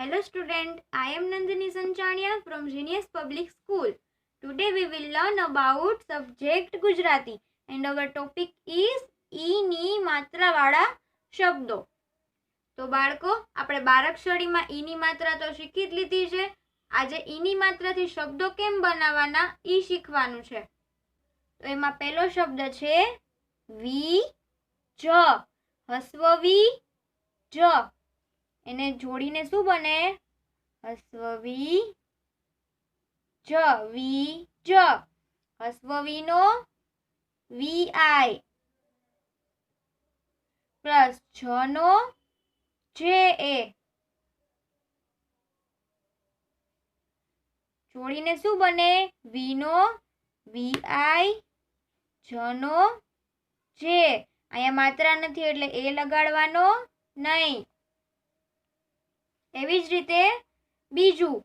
Hello student, I am Nandini Sanchania from Genius Public School. Today we will learn about subject Gujarati and our topic is ઈ ની માત્રાવાળા શબ્દો. તો બાળકો આપણે બારાક્ષરીમાં ઈ ની માત્રા તો શીખી જ લીધી છે. આજે ઈ ની માત્રાથી શબ્દો કેમ બનાવવાના ઈ શીખવાનું છે. તો એમાં પહેલો શબ્દ છે વી જ, હસ્વ વી જ. એને જોડીને શું બને? હસ્વ વી જ, વી જ. હસ્વ વી નો વી આઈ પ્લસ જ નો જે એ. જોડીને શું બને? વી નો વી આઈ, જ નો જે. અહીંયા માત્રા નથી એટલે એ લગાડવાનો નહીં. એવી જ રીતે બીજું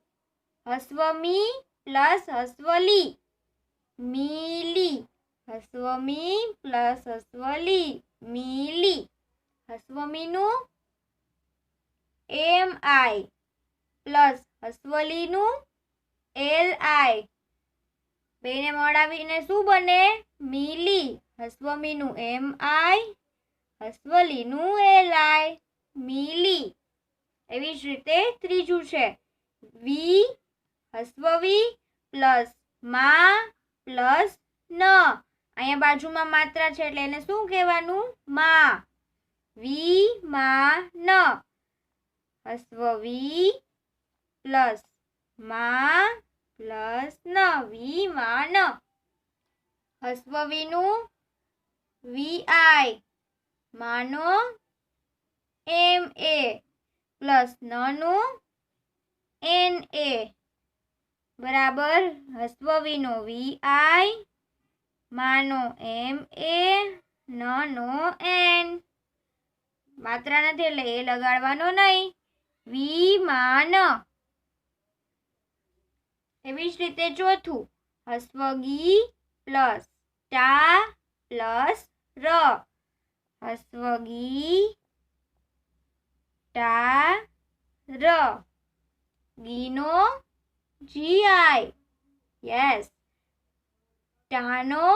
હસ્વ મી પ્લસ હસ્વ લી, મીલી. હસ્વ મી પ્લસ હસ્વ લી, મીલી. હસ્વ મીનું એમ આઈ પ્લસ હસ્વ લીનું એલ આઈ. બેને મળાવીને શું બને? મીલી. હસ્વ મીનું એમ આઈ, હસ્વ લીનું એલ આઈ, મીલી. એવી જ રીતે ત્રીજું છે વી, હસ્વ વી પ્લસ मा પ્લસ ન. અહીંયા બાજુમાં માત્રા છે એટલે એને શું કહેવાનું? मा. વી मा न. હસ્વ વી પ્લસ मा પ્લસ ન, વી मा न. હસ્વ વીનું વી આઈ, માનો એમ એ પ્લસ નનું એન એ બરાબર હસ્વ વીનો વી આઈ, માનો એમ એ, નનો એન. માત્રા નથી એટલે એ લગાડવાનો નહીં. વી માન. એવી જ રીતે ચોથું હસ્વ ગી પ્લસ ટા પ્લસ ર. હસ્વ ગી ટા ર. ગીનો જી આઈ, યસ. ટાનો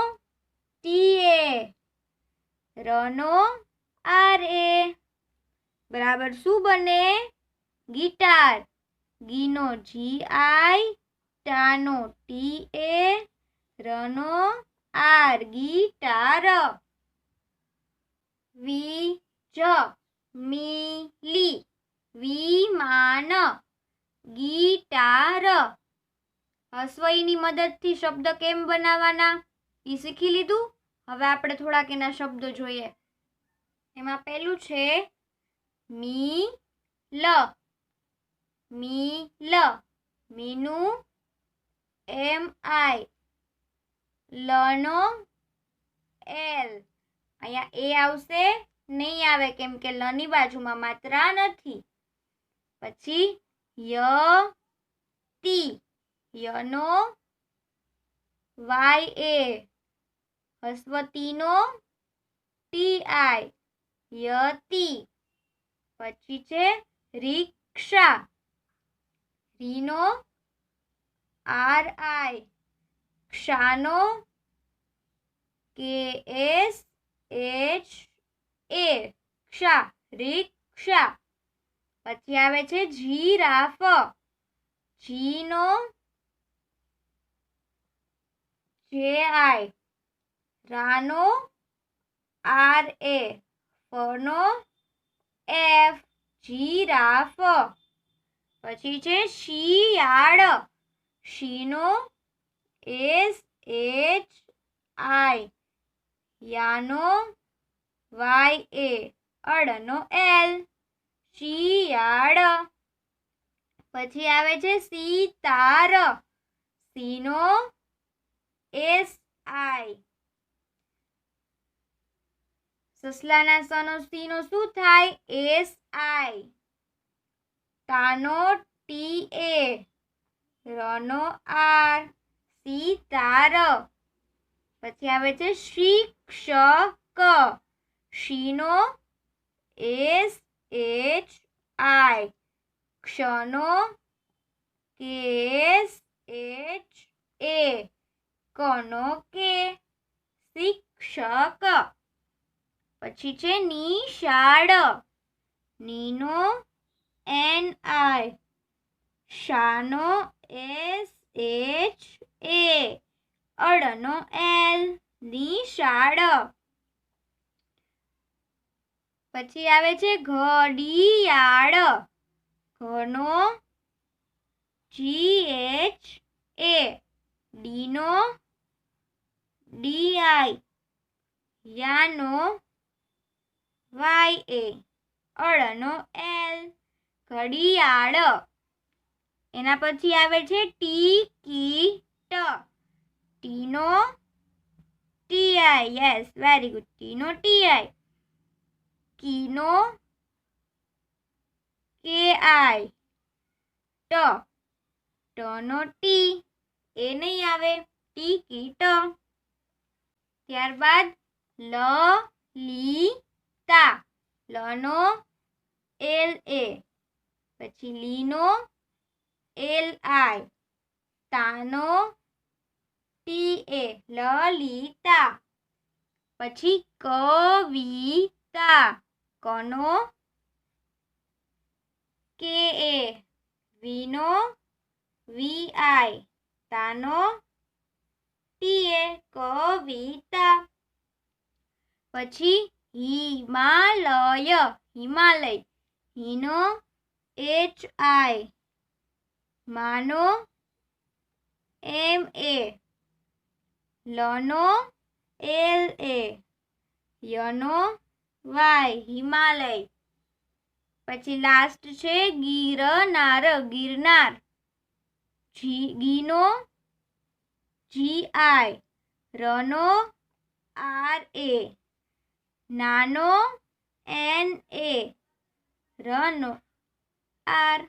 ટી એ, રનો આર એ બરાબર શું બને? Guitar. ગીનો G I, ટાનો T A, રનો આર, ગિટાર. વી જ, મીલી. વિમાન, ગિટાર. હસ્વ ઈની મદદથી શબ્દ કેમ બનાવવાના એ શીખી લીધું. હવે આપણે થોડાક એના શબ્દો જોઈએ. એમાં પહેલું છે મી લ. મી લ. મીનું એમ આઈ, લનો એલ. અહીંયા એ આવશે નહીં આવે કેમ કે લની બાજુમાં માત્રા નથી. પછી ય તી. યનો વાય એ. હસ્વતીનો ટી આઈ, યતી. પછી છે રિક્ષા. રીનો આર આઈ, ક્ષાનો કે એસ એચ એ, ક્ષા, રિક્ષા. પછી આવે છે જીરાફ. જીનો જે આઈ, રાનો આર એ, ફનો એફ, જીરાફ. પછી છે શિયાળ. શીનો એસ એચ આઈ, યાનો વાય એ, અળનો એલ, શિયાળ. પછી આવે છે સિતાર. સીનો S I. સસલાના સનો સીનો શું થાય? S I. તાનો ટી એ, રનો આર, સિતાર. પછી આવે છે શિક્ષક. શીનો એસ એચ આઈ, ક્ષનો KSHA કનો કે શિક્ષક. પછી છે નિશાળ, નીનો NI, શાનો SHA, અડનો L, નિશાળ. પછી આવે છે ઘડિયાળ, ઘનો GHA, ડીનો DI, યાનો YA, અળનો L, ઘડિયાળ. એના પછી આવે છે ટિકિટ, ટીનો TI, યસ વેરી ગુડ, ટીનો TI, કીનો KI, ટનો T, એ નહીં આવે, ટિકિટ. ત્યારબાદ લલિતા, લનો LA, પછી લીનો LI, તાનો TA, લલિતા. પછી કવિતા, કનો KA, વીનો VI, તાનો TA, કવિતા. પછી હિમાલય, હિમાલય, હિનો HI, માનો MA, લનો LA, યનો Y, હિમાલય. પછી લાસ્ટ છે ગિરનાર, ગિરનાર, ગીનો GI, રનો RA, નાનો NA, રનો R,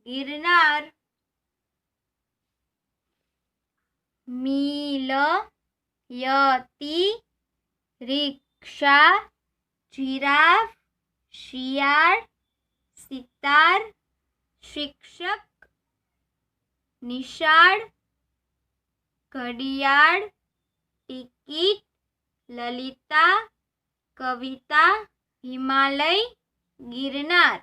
ગિરનાર. મિલયતી, રિક્ષા, જીરાફ, શિયાળ, સિતાર, શિક્ષક, નિશાળ, ઘડિયાળ, ટિકિટ, લલિતા, કવિતા, હિમાલય, ગિરનાર.